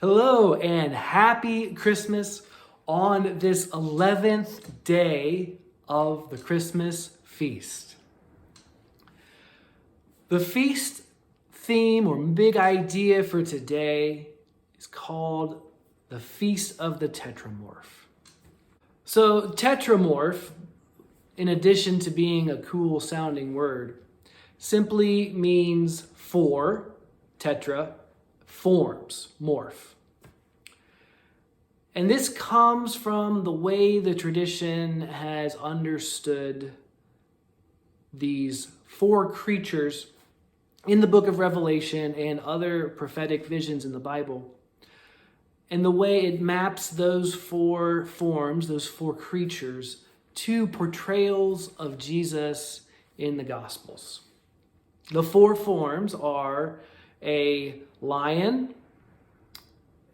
Hello and happy Christmas on this 11th day of the Christmas feast. The feast theme or big idea for today is called the Feast of the Tetramorph. So Tetramorph, in addition to being a cool sounding word, simply means four, tetra, forms, morph. And this comes from the way the tradition has understood these four creatures in the book of Revelation and other prophetic visions in the Bible, and the way it maps those four forms, those four creatures, to portrayals of Jesus in the Gospels. The four forms are a lion,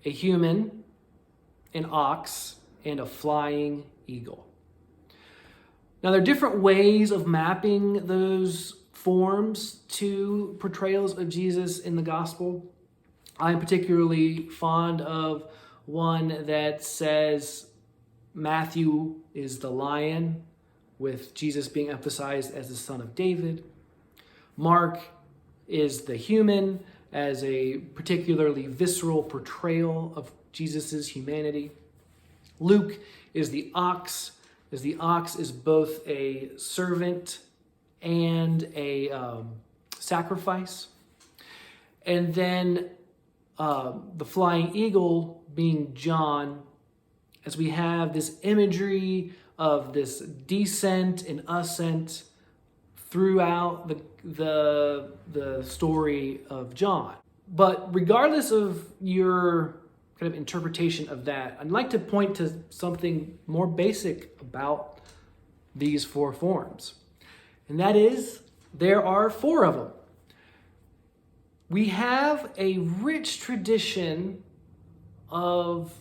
a human, an ox, and a flying eagle. Now, there are different ways of mapping those forms to portrayals of Jesus in the gospel. I'm particularly fond of one that says Matthew is the lion, with Jesus being emphasized as the son of David. Mark is the human, as a particularly visceral portrayal of Jesus' humanity. Luke is the ox, as the ox is both a servant and a sacrifice. And then the flying eagle being John, as we have this imagery of this descent and ascent throughout the story of John. But regardless of your kind of interpretation of that, I'd like to point to something more basic about these four forms. And that is, there are four of them. We have a rich tradition of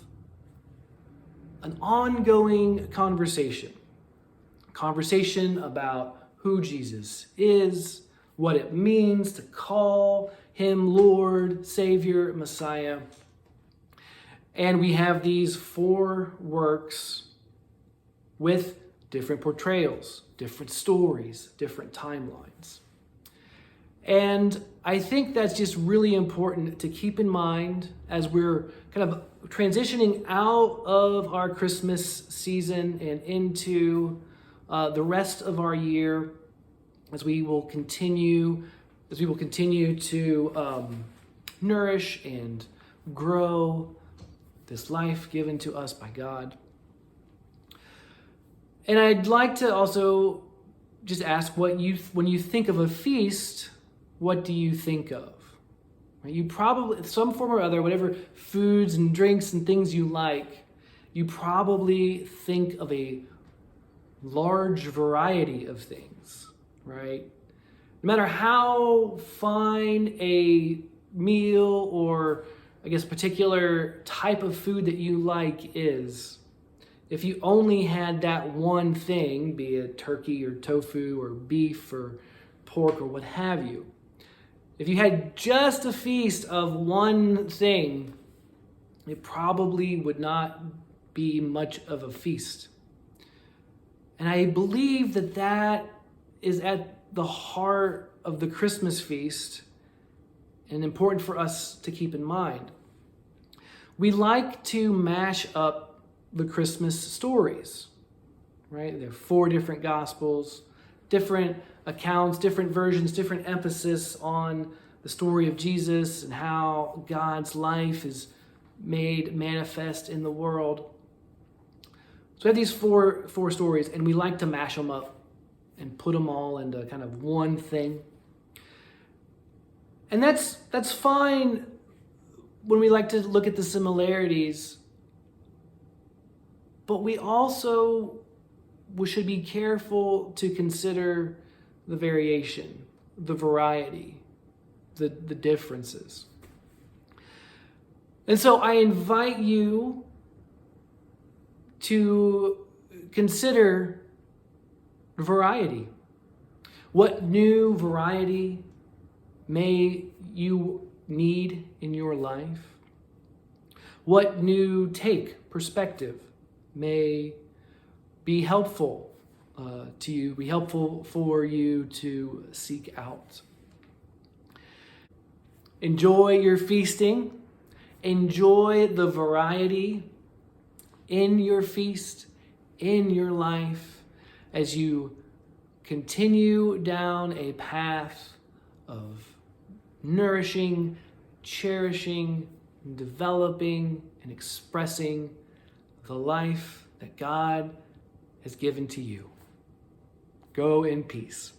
an ongoing conversation about who Jesus is, what it means to call him Lord, Savior, Messiah. And we have these four works with different portrayals, different stories, different timelines. And I think that's just really important to keep in mind as we're kind of transitioning out of our Christmas season and into the rest of our year, as we will continue to nourish and grow this life given to us by God. And I'd like to also just ask when you think of a feast, what do you think of? You probably, some form or other, whatever foods and drinks and things you like, you probably think of a large variety of things, right? No matter how fine a meal or, I guess, particular type of food that you like is, if you only had that one thing, be it turkey or tofu or beef or pork or what have you, if you had just a feast of one thing, it probably would not be much of a feast. And I believe that is at the heart of the Christmas feast and important for us to keep in mind. We like to mash up the Christmas stories, right? There are four different gospels, different accounts, different versions, different emphasis on the story of Jesus and how God's life is made manifest in the world. So we have these four stories, and we like to mash them up and put them all into kind of one thing. And that's fine when we like to look at the similarities, but we also should be careful to consider the variation, the variety, the differences. And so I invite you to consider variety. What new variety may you need in your life? what new perspective may be helpful to you, be helpful for you to seek out. Enjoy your feasting. Enjoy the variety in your feast, in your life, as you continue down a path of nourishing, cherishing, developing, and expressing the life that God has given to you. Go in peace.